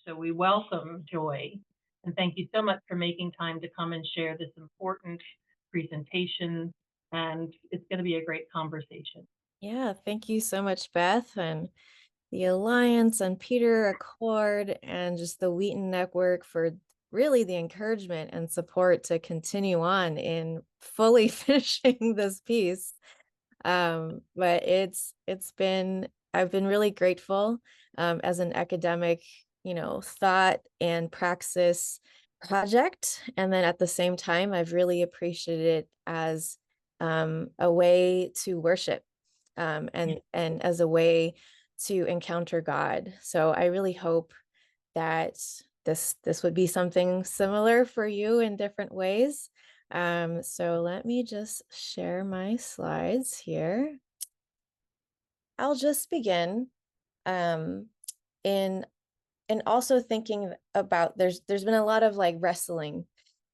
So we welcome Joy. And thank you so much for making time to come and share this important presentation. And it's going to be a great conversation. Yeah, thank you so much, Beth, and the Alliance and Peter Accord and just the Wheaton Network for really the encouragement and support to continue on in fully finishing this piece. But it's been I've been really grateful as an academic, thought and praxis project. And then at the same time, I've really appreciated it as a way to worship and as a way to encounter God. So I really hope that this would be something similar for you in different ways. So let me just share my slides here. I'll just begin um, in also thinking about there's been a lot of like wrestling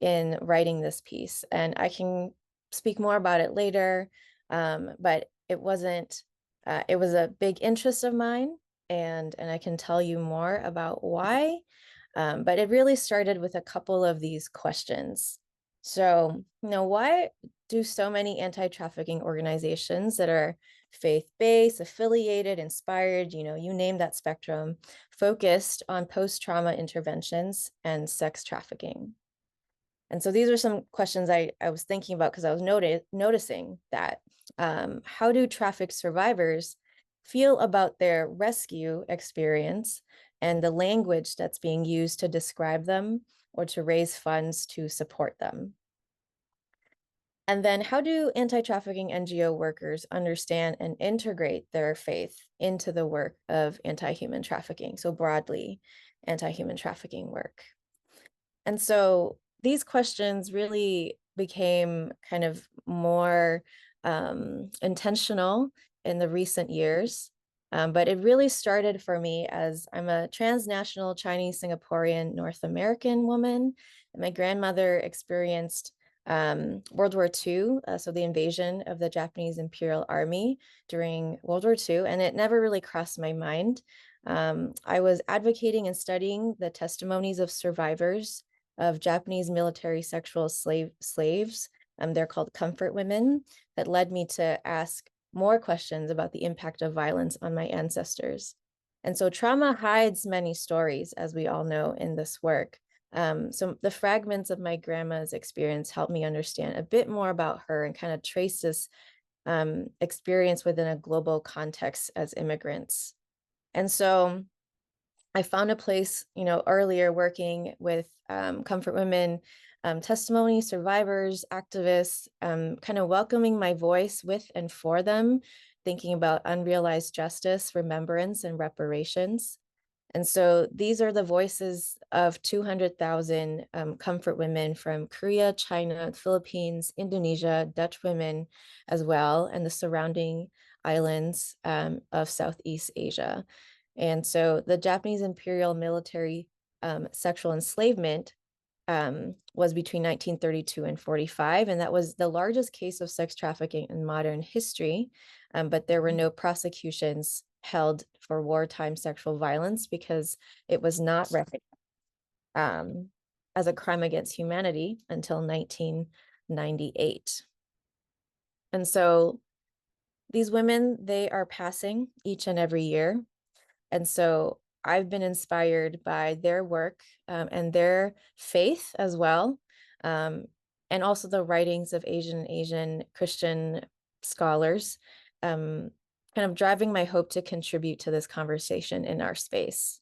in writing this piece, and I can speak more about it later. But it wasn't it was a big interest of mine, and I can tell you more about why. But it really started with a couple of these questions. So, why do so many anti-trafficking organizations that are faith-based, affiliated, inspired, you name that spectrum, focused on post-trauma interventions and sex trafficking? And so these are some questions I was thinking about because I was noticing that how do trafficked survivors feel about their rescue experience and the language that's being used to describe them or to raise funds to support them? And then how do anti-trafficking NGO workers understand and integrate their faith into the work of anti-human trafficking? So broadly, anti-human trafficking work. And so these questions really became kind of more intentional in the recent years. But it really started for me as I'm a transnational Chinese Singaporean North American woman. And my grandmother experienced World War II, so the invasion of the Japanese Imperial Army during World War II, and it never really crossed my mind. I was advocating and studying the testimonies of survivors of Japanese military sexual slaves. They're called comfort women, that led me to ask more questions about the impact of violence on my ancestors. And so trauma hides many stories, as we all know in this work. So the fragments of my grandma's experience helped me understand a bit more about her and kind of trace this experience within a global context as immigrants. And so I found a place, earlier working with comfort women, testimony survivors, activists, kind of welcoming my voice with and for them, thinking about unrealized justice, remembrance, and reparations. And so these are the voices of 200,000 comfort women from Korea, China, Philippines, Indonesia, Dutch women as well, and the surrounding islands of Southeast Asia. And so the Japanese imperial military sexual enslavement was between 1932 and 45, and that was the largest case of sex trafficking in modern history. But there were no prosecutions held for wartime sexual violence because it was not recognized as a crime against humanity until 1998. And so these women, they are passing each and every year. And so I've been inspired by their work and their faith as well, and also the writings of Asian Christian scholars, kind of driving my hope to contribute to this conversation in our space.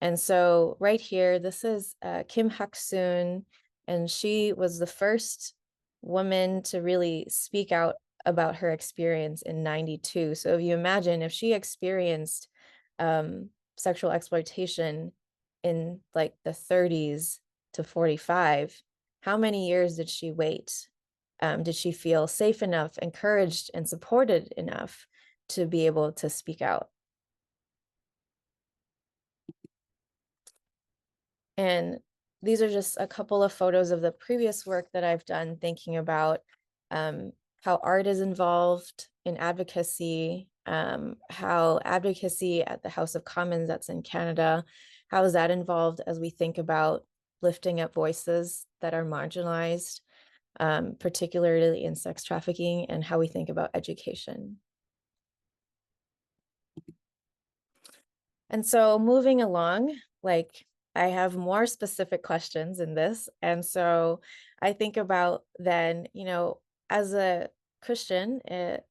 And so right here, this is Kim Hak-soon, and she was the first woman to really speak out about her experience in 92. So if you imagine if she experienced sexual exploitation in like the 30s to 45, how many years did she wait? Did she feel safe enough, encouraged, and supported enough to be able to speak out? And these are just a couple of photos of the previous work that I've done, thinking about how art is involved in advocacy, how advocacy at the House of Commons, that's in Canada, how is that involved as we think about lifting up voices that are marginalized, particularly in sex trafficking, and how we think about education. And so moving along, like I have more specific questions in this. And so I think about then, as a Christian,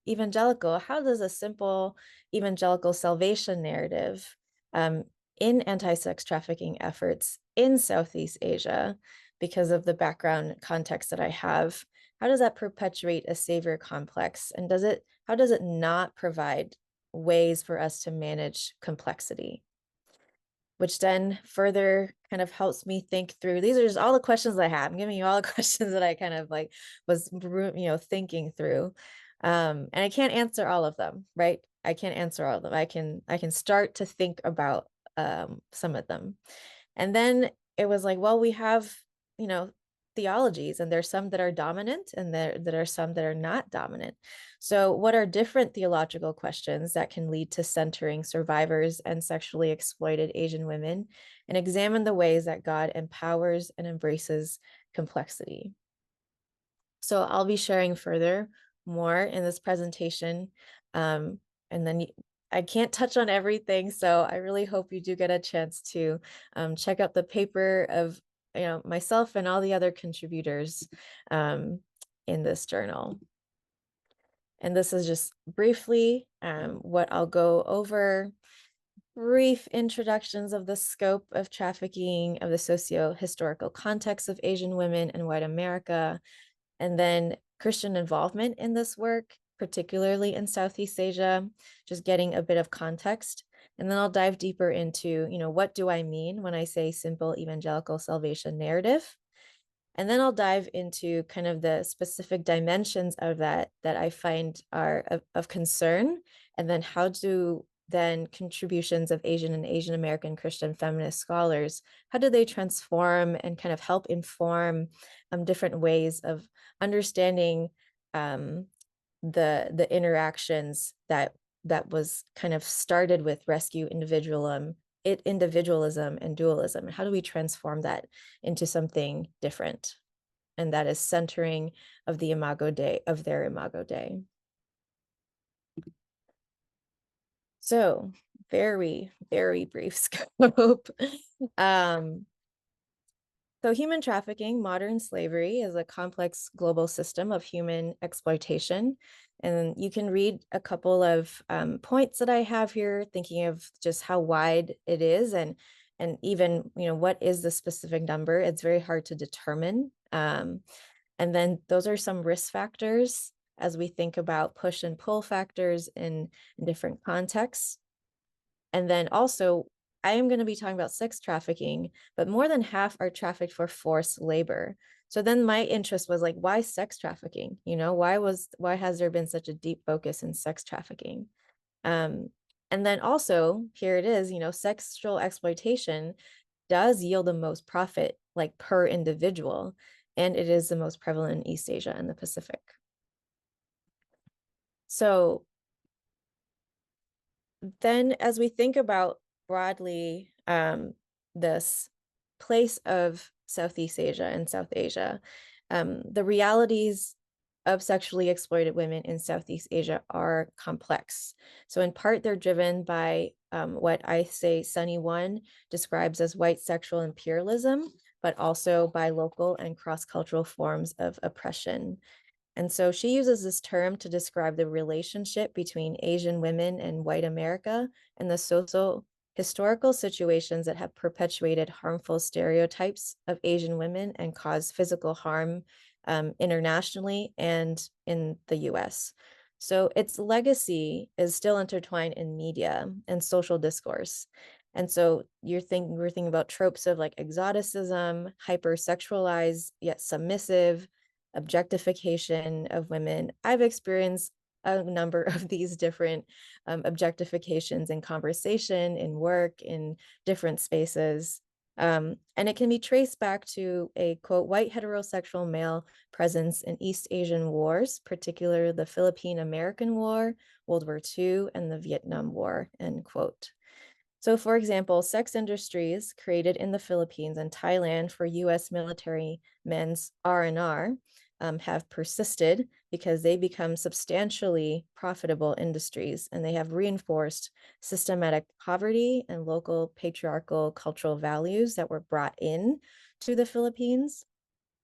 evangelical, how does a simple evangelical salvation narrative um, in anti-sex trafficking efforts in Southeast Asia, because of the background context that I have, how does that perpetuate a savior complex? And how does it not provide ways for us to manage complexity? Which then further kind of helps me think through, these are just all the questions I have. I'm giving you all the questions that I kind of like was, thinking through. And I can't answer all of them, right? I can't answer all of them. I can start to think about some of them. And then it was like, well, we have, you know, theologies, and there's some that are dominant and there are some that are not dominant. So what are different theological questions that can lead to centering survivors and sexually exploited Asian women, and examine the ways that God empowers and embraces complexity? So I'll be sharing further more in this presentation. And then I can't touch on everything, so I really hope you do get a chance to check out the paper of myself and all the other contributors in this journal. And this is just briefly what I'll go over. Brief introductions of the scope of trafficking, of the socio-historical context of Asian women in white America, and then Christian involvement in this work, particularly in Southeast Asia, just getting a bit of context. And then I'll dive deeper into, what do I mean when I say simple evangelical salvation narrative? And then I'll dive into kind of the specific dimensions of that I find are of concern. And then how do then contributions of Asian and Asian American Christian feminist scholars, how do they transform and kind of help inform different ways of understanding the interactions that was kind of started with rescue individualism and dualism? How do we transform that into something different? And that is centering of the Imago Dei, of their Imago Dei. So very, very brief scope. So human trafficking, modern slavery, is a complex global system of human exploitation. And you can read a couple of points that I have here, thinking of just how wide it is, and even, what is the specific number? It's very hard to determine. And then those are some risk factors as we think about push and pull factors in different contexts. And then also, I am going to be talking about sex trafficking, but more than half are trafficked for forced labor. So then my interest was like, why sex trafficking? Why has there been such a deep focus in sex trafficking? And then also, here it is, sexual exploitation does yield the most profit, like per individual, and it is the most prevalent in East Asia and the Pacific. So then as we think about broadly this place of Southeast Asia and South Asia, the realities of sexually exploited women in Southeast Asia are complex. So in part, they're driven by what I say Sunny One describes as white sexual imperialism, but also by local and cross-cultural forms of oppression. And so she uses this term to describe the relationship between Asian women and white America and the social historical situations that have perpetuated harmful stereotypes of Asian women and caused physical harm internationally and in the US. So its legacy is still intertwined in media and social discourse. And so we're thinking about tropes of like exoticism, hypersexualized yet submissive, objectification of women. I've experienced a number of these different objectifications in conversation, in work, in different spaces. And it can be traced back to a, quote, white heterosexual male presence in East Asian wars, particularly the Philippine-American War, World War II, and the Vietnam War, end quote. So, for example, sex industries created in the Philippines and Thailand for U.S. military men's R&R have persisted because they become substantially profitable industries, and they have reinforced systematic poverty and local patriarchal cultural values that were brought in to the Philippines.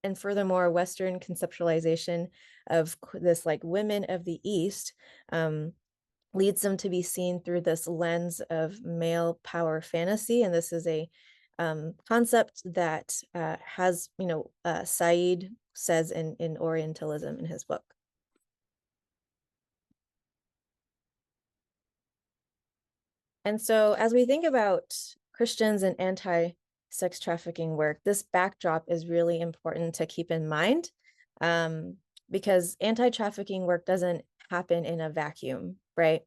And furthermore, Western conceptualization of this like women of the East leads them to be seen through this lens of male power fantasy. And this is a concept that has, Said says in Orientalism in his book. And so as we think about Christians and anti-sex trafficking work, this backdrop is really important to keep in mind, because anti-trafficking work doesn't happen in a vacuum, right?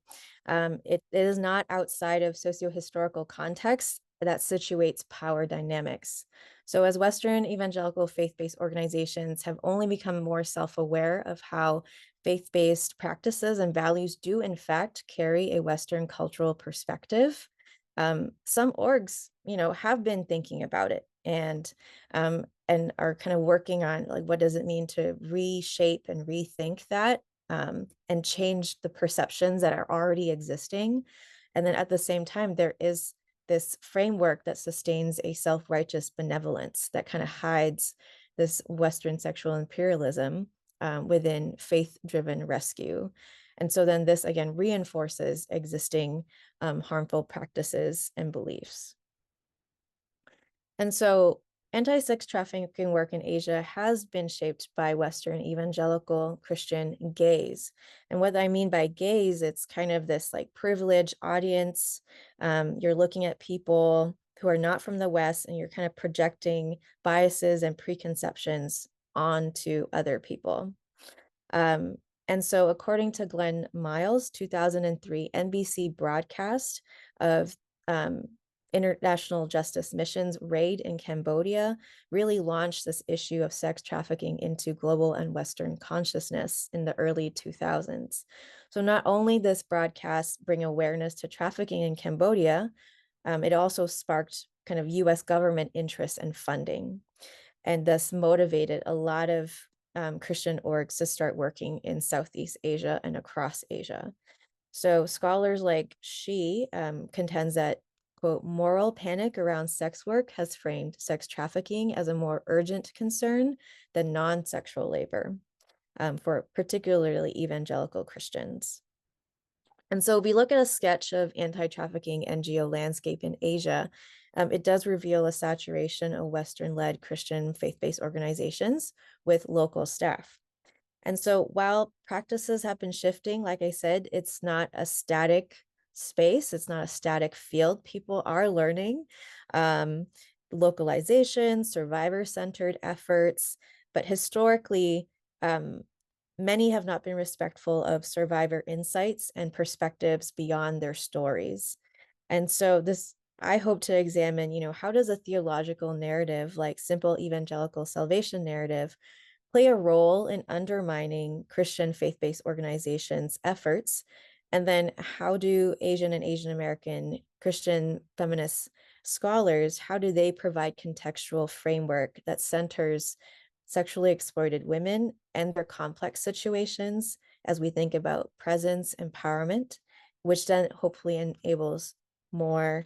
It is not outside of socio-historical context that situates power dynamics. So as Western evangelical faith-based organizations have only become more self-aware of how faith-based practices and values do in fact carry a Western cultural perspective, some orgs, have been thinking about it and are kind of working on like what does it mean to reshape and rethink that, and change the perceptions that are already existing. And then at the same time, there is this framework that sustains a self-righteous benevolence that kind of hides this Western sexual imperialism within faith-driven rescue. And so then this again reinforces existing harmful practices and beliefs. And so anti-sex trafficking work in Asia has been shaped by Western evangelical Christian gaze. And what I mean by gaze, it's kind of this like privileged audience. You're looking at people who are not from the West, and you're kind of projecting biases and preconceptions onto other people. And so according to Glenn Miles' 2003 NBC broadcast of International Justice Mission's raid in Cambodia really launched this issue of sex trafficking into global and Western consciousness in the early 2000s. So not only this broadcast bring awareness to trafficking in Cambodia, it also sparked kind of US government interest and funding, and thus motivated a lot of Christian orgs to start working in Southeast Asia and across Asia. So scholars like she contends that, quote, moral panic around sex work has framed sex trafficking as a more urgent concern than non-sexual labor for particularly evangelical Christians. And so we look at a sketch of anti-trafficking NGO landscape in Asia. It does reveal a saturation of Western-led Christian faith-based organizations with local staff. And so while practices have been shifting, like I said, it's not a static space. It's not a static field. People are learning localization, survivor-centered efforts, but historically, many have not been respectful of survivor insights and perspectives beyond their stories. And so this, I hope to examine, how does a theological narrative like simple evangelical salvation narrative play a role in undermining Christian faith-based organizations' efforts? And then how do Asian and Asian American Christian feminist scholars, how do they provide contextual framework that centers sexually exploited women and their complex situations as we think about presence, empowerment, which then hopefully enables more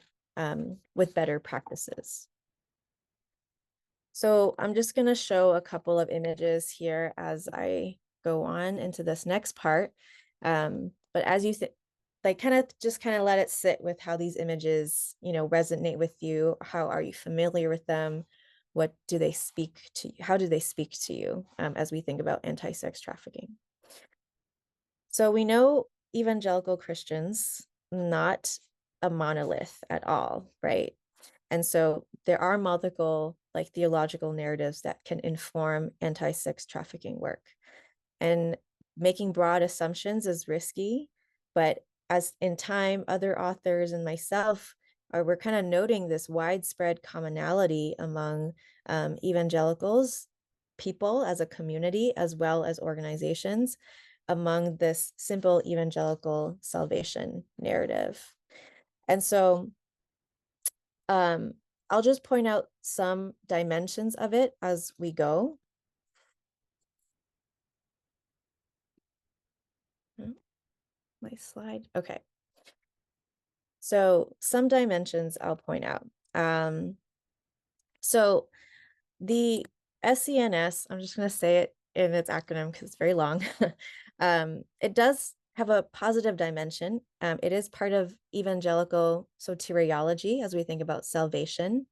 with better practices. So I'm just going to show a couple of images here as I go on into this next part. But as you like kind of let it sit with how these images, resonate with you. How are you familiar with them? What do they speak to you? How do they speak to you as we think about anti-sex trafficking? So we know evangelical Christians, not a monolith at all, right? And so there are multiple like theological narratives that can inform anti-sex trafficking work. And making broad assumptions is risky, but as in time, other authors and myself we're kind of noting this widespread commonality among evangelicals, people as a community, as well as organizations, among this simple evangelical salvation narrative. And so I'll just point out some dimensions of it as we go. My slide. Okay. So some dimensions I'll point out. So the SENS, I'm just going to say it in its acronym because it's very long. It does have a positive dimension. It is part of evangelical soteriology as we think about salvation.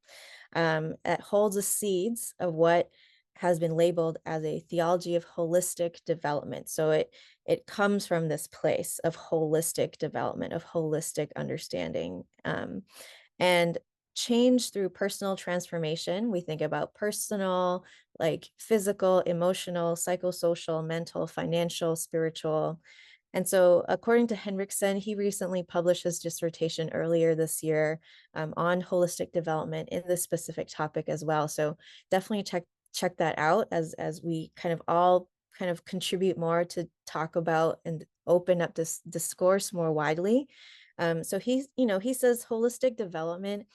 It holds the seeds of what has been labeled as a theology of holistic development. So it comes from this place of holistic development, of holistic understanding. And change through personal transformation. We think about personal, like physical, emotional, psychosocial, mental, financial, spiritual. And so, according to Henriksen, he recently published his dissertation earlier this year on holistic development in this specific topic as well. So definitely check that out as we kind of all kind of contribute more to talk about and open up this discourse more widely. So he says holistic development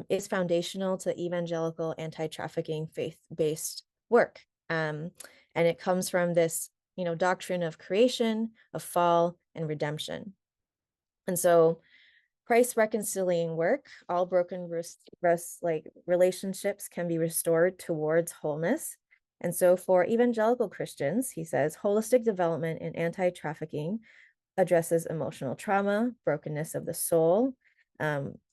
is foundational to evangelical anti-trafficking faith-based work. And it comes from this, doctrine of creation, of fall, and redemption. And so Christ's reconciling work, all broken like relationships can be restored towards wholeness. And so for evangelical Christians, he says, holistic development in anti-trafficking addresses emotional trauma, brokenness of the soul.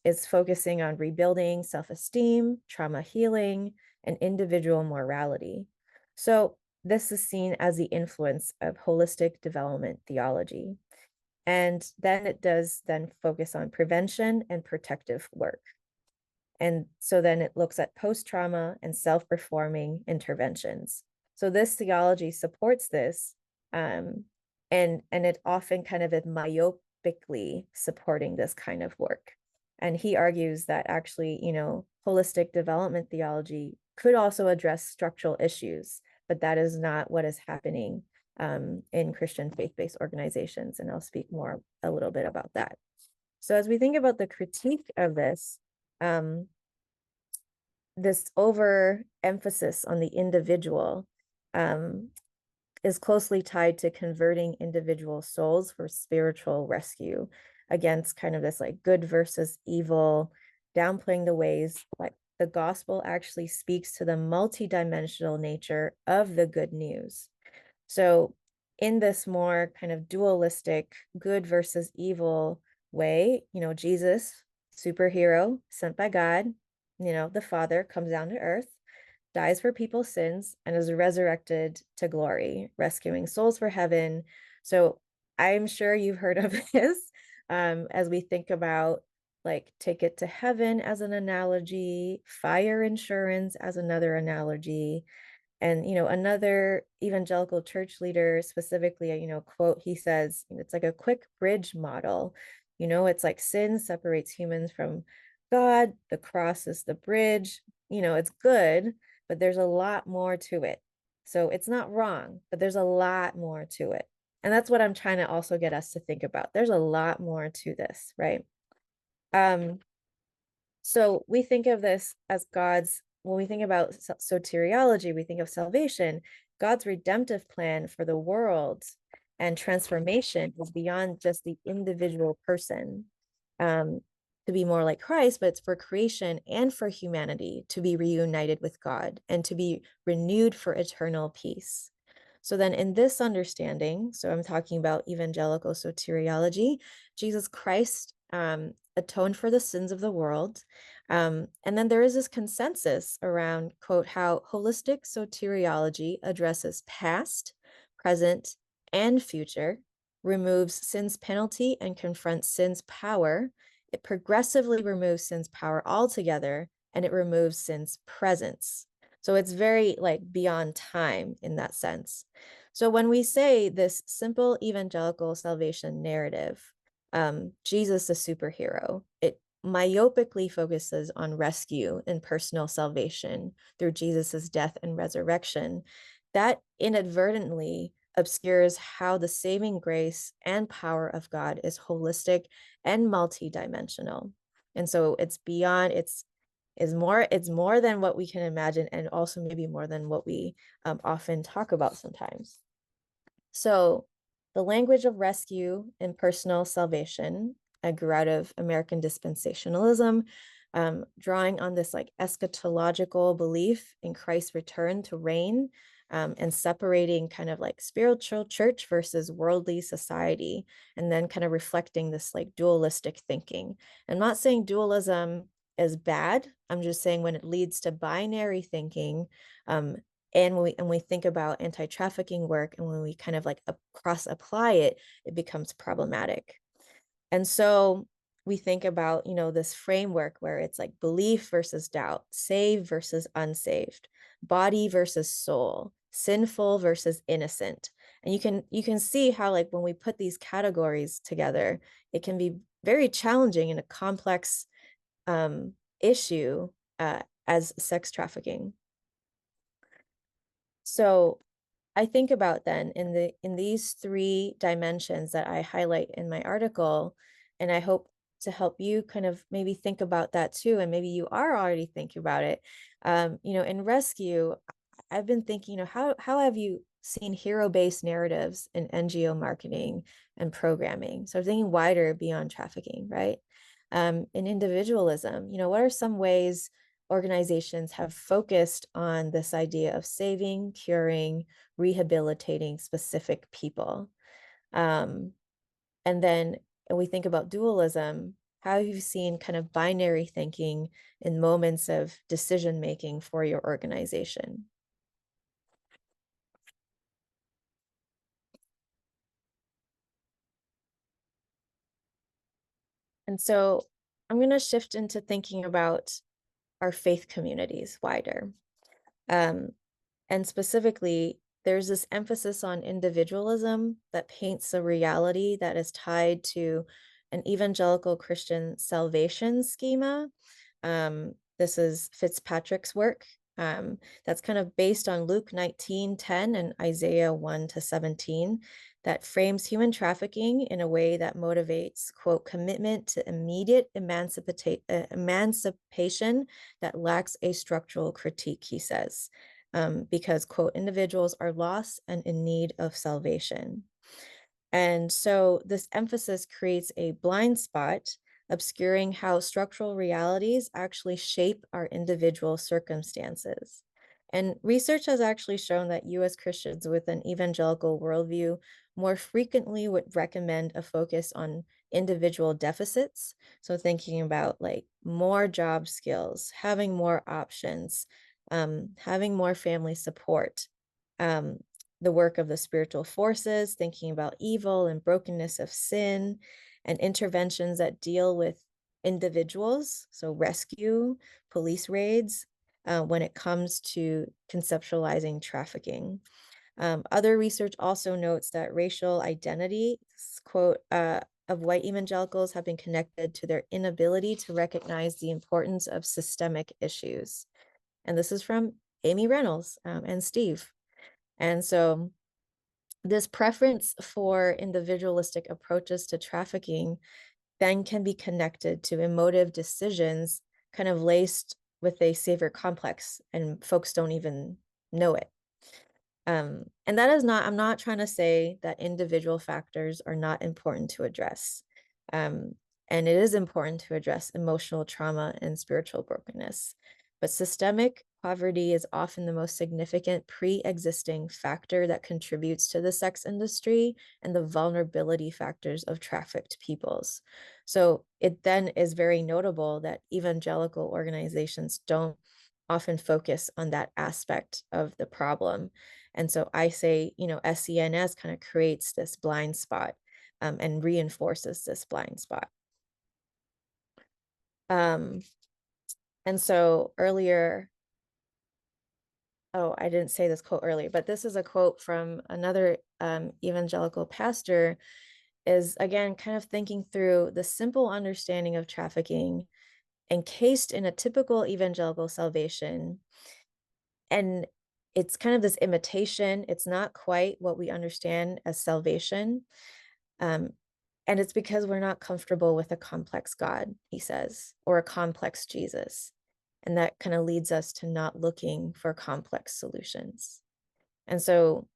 It's focusing on rebuilding self-esteem, trauma healing, and individual morality. So this is seen as the influence of holistic development theology. And then it does then focus on prevention and protective work. And so then it looks at post-trauma and self-reforming interventions. So this theology supports this, and it often kind of myopically supporting this kind of work. And he argues that actually, holistic development theology could also address structural issues, but that is not what is happening in Christian faith-based organizations. And I'll speak more a little bit about that. So as we think about the critique of this, this overemphasis on the individual is closely tied to converting individual souls for spiritual rescue against kind of this like good versus evil, downplaying the ways like the gospel actually speaks to the multidimensional nature of the good news. So in this more kind of dualistic good versus evil way, Jesus, superhero sent by God, the Father comes down to earth, dies for people's sins, and is resurrected to glory, rescuing souls for heaven. So I'm sure you've heard of this as we think about like ticket to heaven as an analogy, fire insurance as another analogy. And, another evangelical church leader specifically, quote, he says, it's like a quick bridge model. It's like sin separates humans from God. The cross is the bridge. It's good, but there's a lot more to it. So it's not wrong, but there's a lot more to it. And that's what I'm trying to also get us to think about. There's a lot more to this, right? So we think of this as when we think about soteriology, we think of salvation, God's redemptive plan for the world and transformation is beyond just the individual person to be more like Christ, but it's for creation and for humanity to be reunited with God and to be renewed for eternal peace. So then in this understanding, so I'm talking about evangelical soteriology, Jesus Christ atoned for the sins of the world. And then there is this consensus around, quote, how holistic soteriology addresses past, present, and future, removes sin's penalty and confronts sin's power. It progressively removes sin's power altogether, and it removes sin's presence. So it's very like beyond time in that sense. So when we say this simple evangelical salvation narrative, Jesus the superhero, it myopically focuses on rescue and personal salvation through Jesus's death and resurrection. That inadvertently obscures how the saving grace and power of God is holistic and multidimensional. And so it's beyond, it's it's more than what we can imagine, and also maybe more than what we often talk about sometimes. So the language of rescue and personal salvation grew out of American dispensationalism, drawing on this like eschatological belief in Christ's return to reign, and separating kind of like spiritual church versus worldly society, and then kind of reflecting this like dualistic thinking. I'm not saying dualism is bad. I'm just saying when it leads to binary thinking, and when we think about anti-trafficking work, and when we kind of like cross apply it, it becomes problematic. And so we think about, this framework where it's like belief versus doubt, saved versus unsaved, body versus soul, sinful versus innocent. And you can see how, like, when we put these categories together, it can be very challenging in a complex issue as sex trafficking. So I think about then in these three dimensions that I highlight in my article, and I hope to help you kind of maybe think about that too, and maybe you are already thinking about it. In rescue, I've been thinking, how have you seen hero-based narratives in NGO marketing and programming? So thinking wider beyond trafficking, right? In individualism, what are some ways organizations have focused on this idea of saving, curing, rehabilitating specific people? And then we think about dualism. How have you seen kind of binary thinking in moments of decision making for your organization? And so I'm going to shift into thinking about our faith communities wider. Um, And specifically, there's this emphasis on individualism that paints a reality that is tied to an evangelical Christian salvation schema. This is Fitzpatrick's work. That's kind of based on Luke 19:10 and Isaiah 1-17, that frames human trafficking in a way that motivates, quote, commitment to immediate emancipation that lacks a structural critique, he says. Because, quote, individuals are lost and in need of salvation. And so this emphasis creates a blind spot, obscuring how structural realities actually shape our individual circumstances. And research has actually shown that US Christians with an evangelical worldview more frequently would recommend a focus on individual deficits. So thinking about like more job skills, having more options, having more family support, um, the work of the spiritual forces, thinking about evil and brokenness of sin, and interventions that deal with individuals, so rescue, police raids, when it comes to conceptualizing trafficking. Other research also notes that racial identity, quote, of white evangelicals have been connected to their inability to recognize the importance of systemic issues. And this is from Amy Reynolds and Steve. And so this preference for individualistic approaches to trafficking then can be connected to emotive decisions kind of laced with a savior complex, and folks don't even know it. And that is not, I'm not trying to say that individual factors are not important to address. And it is important to address emotional trauma and spiritual brokenness. But systemic poverty is often the most significant pre-existing factor that contributes to the sex industry and the vulnerability factors of trafficked peoples. So it then is very notable that evangelical organizations don't often focus on that aspect of the problem. And so I say, SCNS kind of creates this blind spot, and reinforces this blind spot. And so earlier, I didn't say this quote earlier, but this is a quote from another evangelical pastor, is again kind of thinking through the simple understanding of trafficking encased in a typical evangelical salvation. And it's kind of this imitation. It's not quite what we understand as salvation. And it's because we're not comfortable with a complex God, he says, or a complex Jesus. And that kind of leads us to not looking for complex solutions. And so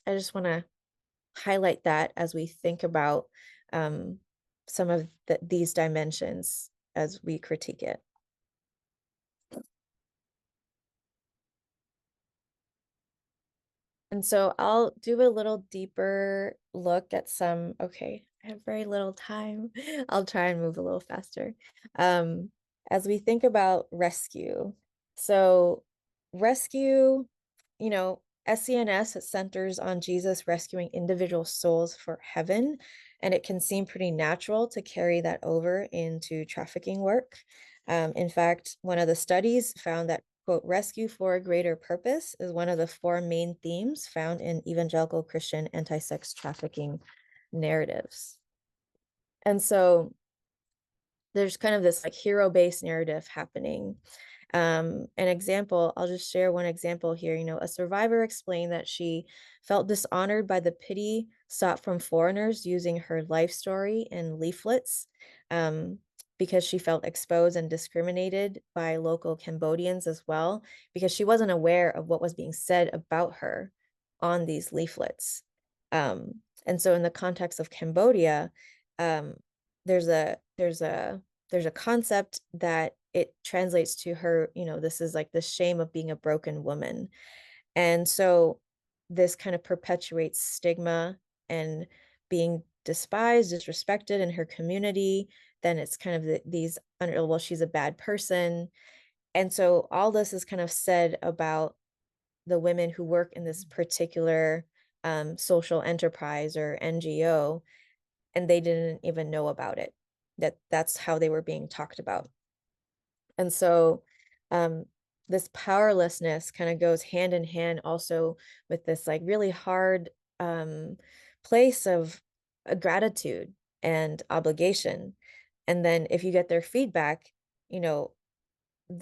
I just want to highlight that as we think about um, some of these dimensions as we critique it. And so I'll do a little deeper look at some, okay, I have very little time. I'll try and move a little faster. Um, as we think about rescue, so rescue, you know, SCNS centers on Jesus rescuing individual souls for heaven, and it can seem pretty natural to carry that over into trafficking work. In fact, one of the studies found that, quote, rescue for a greater purpose is one of the four main themes found in evangelical Christian anti-sex trafficking narratives. And so there's kind of this like hero-based narrative happening. An example, I'll just share one example here. You know, a survivor explained that she felt dishonored by the pity sought from foreigners using her life story in leaflets, because she felt exposed and discriminated by local Cambodians as well, because she wasn't aware of what was being said about her on these leaflets. And so in the context of Cambodia, um, there's a concept that it translates to her, you know, this is like the shame of being a broken woman. And so this kind of perpetuates stigma and being despised, disrespected in her community. Then it's kind of these, well, she's a bad person. And so all this is kind of said about the women who work in this particular social enterprise or NGO, and they didn't even know about it. That's how they were being talked about. And so this powerlessness kind of goes hand in hand also with this like really hard place of gratitude and obligation. And then if you get their feedback, you know,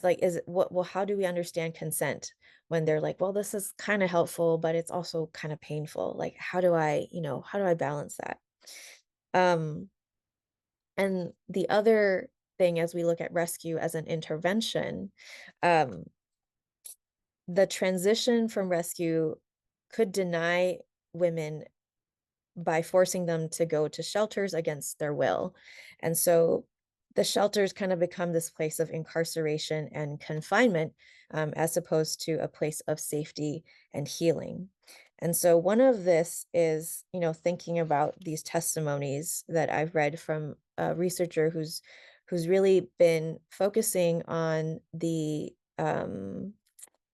like, is it what, well, how do we understand consent when they're like, well, this is kind of helpful, but it's also kind of painful. Like, how do I, you know, how do I balance that? Um, and the other thing, as we look at rescue as an intervention, um, the transition from rescue could deny women by forcing them to go to shelters against their will. And so the shelters kind of become this place of incarceration and confinement, as opposed to a place of safety and healing. And so one of this is, you know, thinking about these testimonies that I've read from a researcher who's really been focusing on the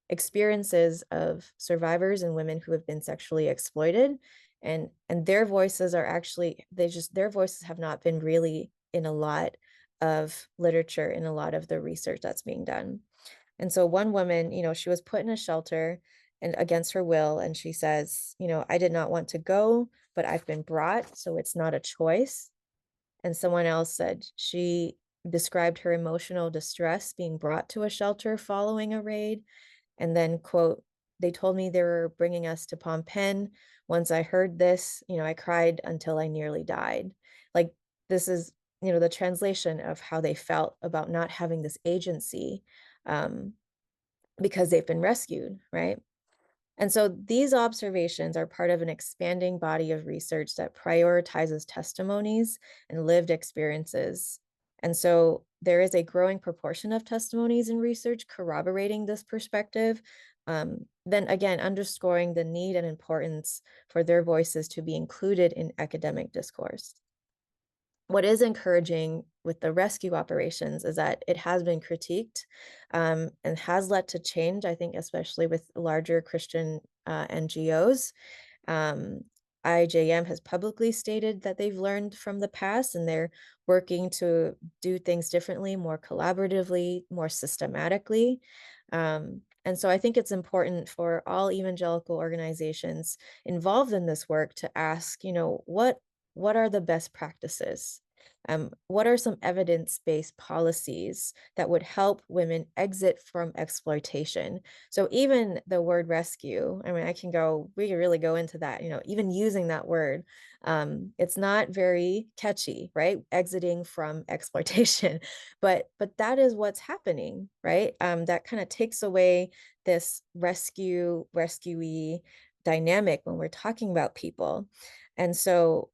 experiences of survivors and women who have been sexually exploited, and their voices are actually, their voices have not been really in a lot of literature, in a lot of the research that's being done. And so one woman, you know, she was put in a shelter and against her will, and she says, you know, I did not want to go, but I've been brought, so it's not a choice. And someone else said she described her emotional distress being brought to a shelter following a raid. And then, quote, they told me they were bringing us to Phnom Penh. Once I heard this, you know, I cried until I nearly died. Like, this is, you know, the translation of how they felt about not having this agency, because they've been rescued, right? And so these observations are part of an expanding body of research that prioritizes testimonies and lived experiences. And so there is a growing proportion of testimonies and research corroborating this perspective. Then again, underscoring the need and importance for their voices to be included in academic discourse. What is encouraging with the rescue operations is that it has been critiqued, and has led to change, I think, especially with larger Christian NGOs. IJM has publicly stated that they've learned from the past and they're working to do things differently, more collaboratively, more systematically. And so I think it's important for all evangelical organizations involved in this work to ask, you know, what are the best practices? What are some evidence-based policies that would help women exit from exploitation? So even the word rescue, I mean, we can really go into that, even using that word, it's not very catchy, right? Exiting from exploitation, but that is what's happening, right? That kind of takes away this rescuee dynamic when we're talking about people. And so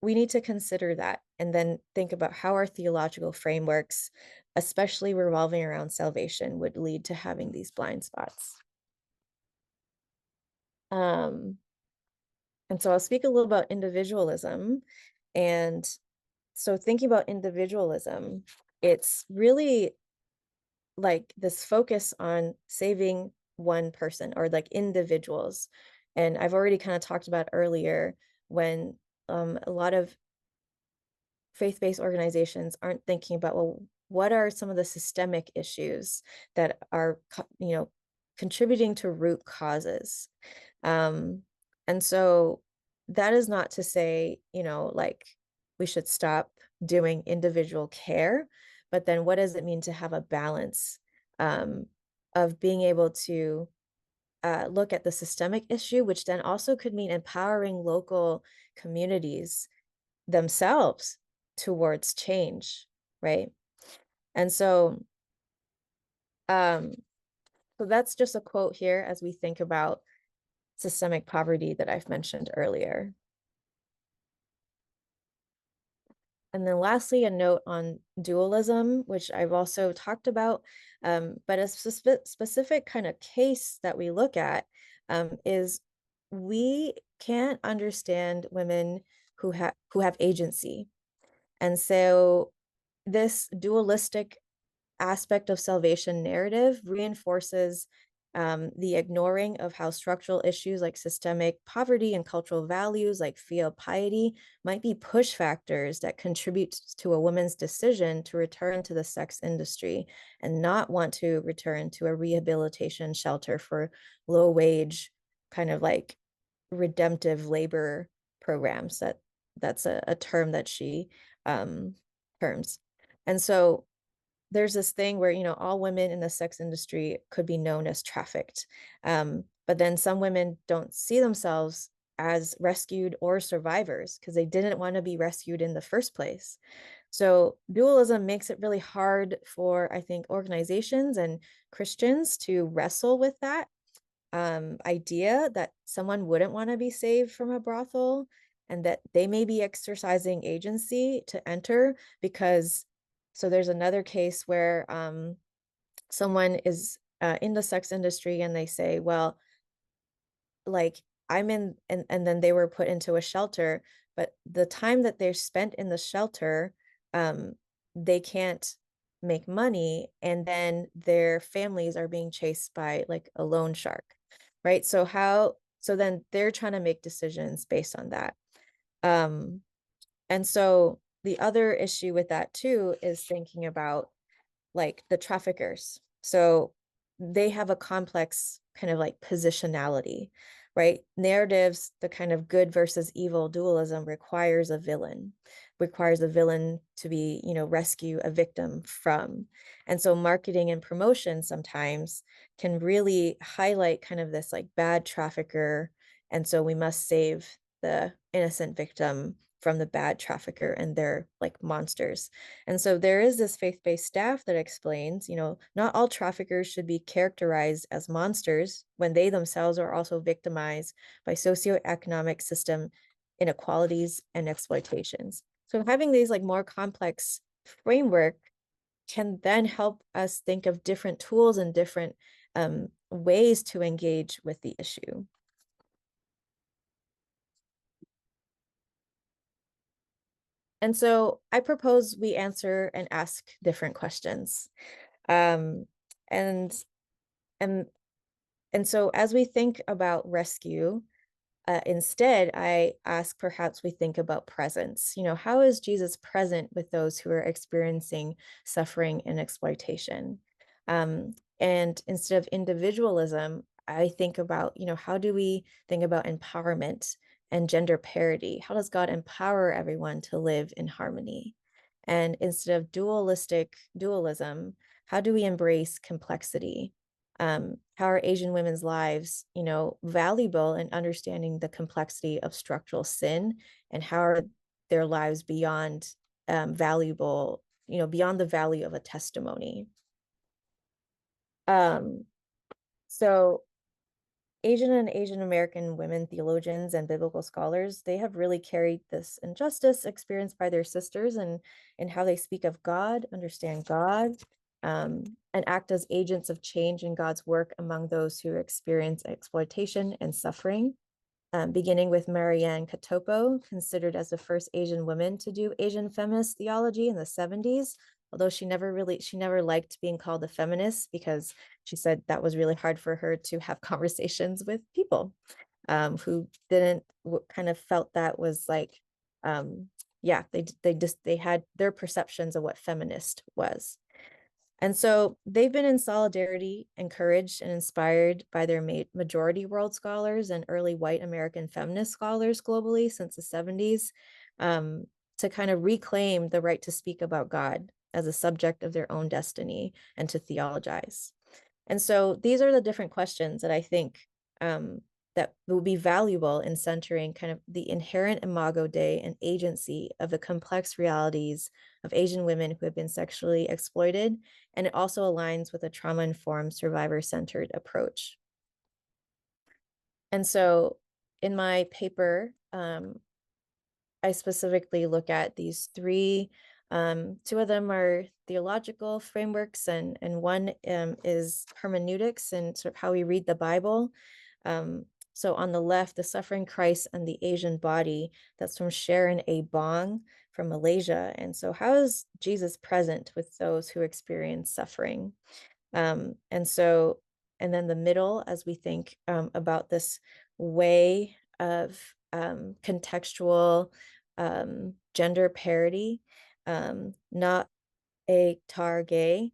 we need to consider that and then think about how our theological frameworks, especially revolving around salvation, would lead to having these blind spots. And so I'll speak a little about individualism. And so thinking about individualism, it's really like this focus on saving one person or like individuals. And I've already kind of talked about earlier when a lot of faith-based organizations aren't thinking about, well, what are some of the systemic issues that are, contributing to root causes? And so that is not to say, like we should stop doing individual care, but then what does it mean to have a balance of being able to look at the systemic issue, which then also could mean empowering local communities themselves towards change, right? And um, so that's just a quote here as we think about systemic poverty that I've mentioned earlier. And then lastly, a note on dualism, which I've also talked about, but a specific kind of case that we look at is we can't understand women who have agency. And so this dualistic aspect of salvation narrative reinforces the ignoring of how structural issues like systemic poverty and cultural values like filial piety might be push factors that contribute to a woman's decision to return to the sex industry and not want to return to a rehabilitation shelter for low wage kind of like redemptive labor programs. That's a term that she terms. And so there's this thing where, all women in the sex industry could be known as trafficked. But then some women don't see themselves as rescued or survivors because they didn't want to be rescued in the first place. So dualism makes it really hard for, I think, organizations and Christians to wrestle with that idea that someone wouldn't want to be saved from a brothel and that they may be exercising agency to enter because so there's another case where someone is in the sex industry and they say, well, like I'm in, and then they were put into a shelter, but the time that they're spent in the shelter, they can't make money, and then their families are being chased by like a loan shark, right? So then they're trying to make decisions based on that. And so the other issue with that too is thinking about like the traffickers. So they have a complex kind of like positionality, right? Narratives, the kind of good versus evil dualism requires a villain to be, rescue a victim from. And so marketing and promotion sometimes can really highlight kind of this like bad trafficker. And so we must save the innocent victim from the bad trafficker and their like monsters. And so there is this faith-based staff that explains, not all traffickers should be characterized as monsters when they themselves are also victimized by socioeconomic system inequalities and exploitations. So having these like more complex framework can then help us think of different tools and different ways to engage with the issue. And so I propose we answer and ask different questions. Um, and and and so as we think about rescue, instead, I ask perhaps we think about presence. How is Jesus present with those who are experiencing suffering and exploitation? And instead of individualism, I think about, how do we think about empowerment and gender parity? How does God empower everyone to live in harmony? And instead of dualism, how do we embrace complexity? How are Asian women's lives, valuable in understanding the complexity of structural sin, and how are their lives beyond valuable, beyond the value of a testimony? Um, so Asian and Asian American women theologians and biblical scholars, they have really carried this injustice experienced by their sisters and how they speak of God, understand God, and act as agents of change in God's work among those who experience exploitation and suffering. Beginning with Marianne Katopo, considered as the first Asian woman to do Asian feminist theology in the 70s, although she never liked being called a feminist because she said that was really hard for her to have conversations with people who didn't kind of felt that was like, yeah, they had their perceptions of what feminist was. And so they've been in solidarity, encouraged, and inspired by their majority world scholars and early white American feminist scholars globally since the 70s, to kind of reclaim the right to speak about God as a subject of their own destiny and to theologize. And so these are the different questions that I think that will be valuable in centering kind of the inherent imago Dei and agency of the complex realities of Asian women who have been sexually exploited. And it also aligns with a trauma-informed, survivor-centered approach. And so in my paper, I specifically look at these three. Two of them are theological frameworks, and one is hermeneutics and sort of how we read the Bible. So on the left, The Suffering Christ and the Asian Body, that's from Sharon A. Bong from Malaysia. And so how is Jesus present with those who experience suffering? And so, and then the middle, as we think about this way of contextual gender parity, not a tar gay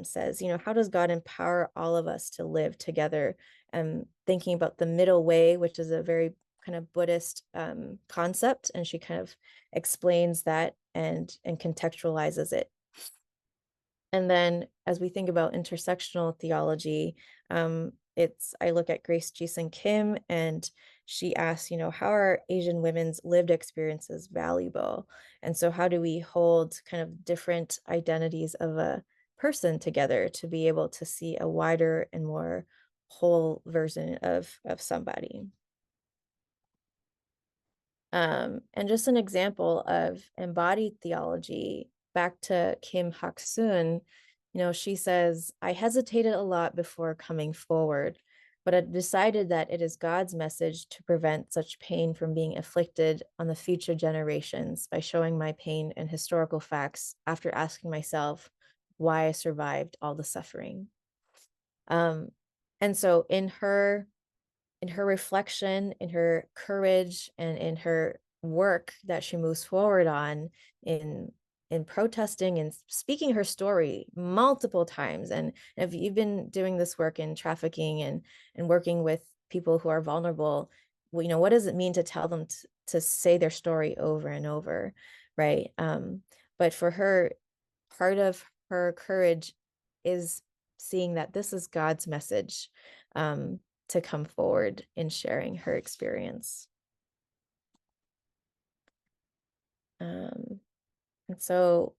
says, how does God empower all of us to live together? Thinking about the middle way, which is a very kind of Buddhist concept, and she kind of explains that and contextualizes it. And then as we think about intersectional theology, I look at Grace Jason Kim, and she asks, how are Asian women's lived experiences valuable? And so how do we hold kind of different identities of a person together to be able to see a wider and more whole version of somebody? And just an example of embodied theology, back to Kim Hak-soon, she says, I hesitated a lot before coming forward, but I decided that it is God's message to prevent such pain from being inflicted on the future generations by showing my pain and historical facts after asking myself why I survived all the suffering. And so in her reflection, in her courage, and in her work that she moves forward on in protesting and speaking her story multiple times. And if you've been doing this work in trafficking and working with people who are vulnerable, well, what does it mean to tell them to say their story over and over, right? But for her, part of her courage is seeing that this is God's message, to come forward in sharing her experience. And so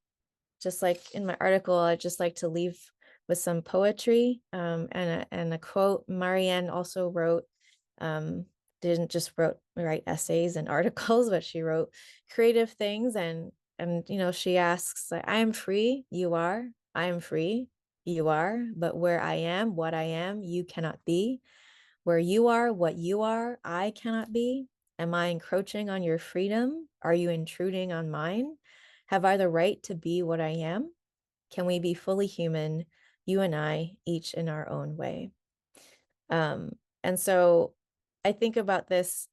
just like in my article, I'd just like to leave with some poetry and a quote. Marianne also wrote, didn't just write essays and articles, but she wrote creative things. And she asks, I am free, you are. I am free, you are. But where I am, what I am, you cannot be. Where you are, what you are, I cannot be. Am I encroaching on your freedom? Are you intruding on mine? Have I the right to be what I am? Can we be fully human, you and I, each in our own way? And so I think about this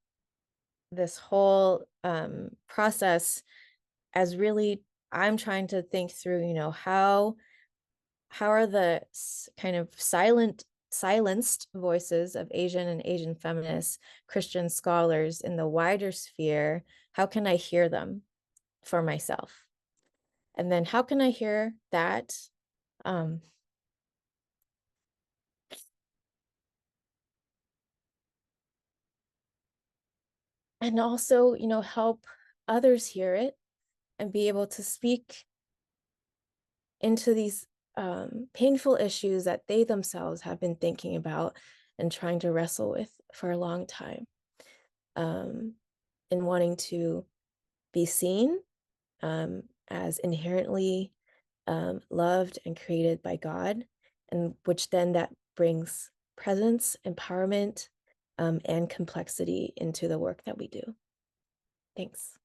whole process as really, I'm trying to think through, how are the kind of silenced voices of Asian and Asian feminists, Christian scholars in the wider sphere, how can I hear them for myself? And then how can I hear that? And also, help others hear it and be able to speak into these painful issues that they themselves have been thinking about and trying to wrestle with for a long time, and wanting to be seen as inherently loved and created by God, and which then that brings presence, empowerment, and complexity into the work that we do. Thanks.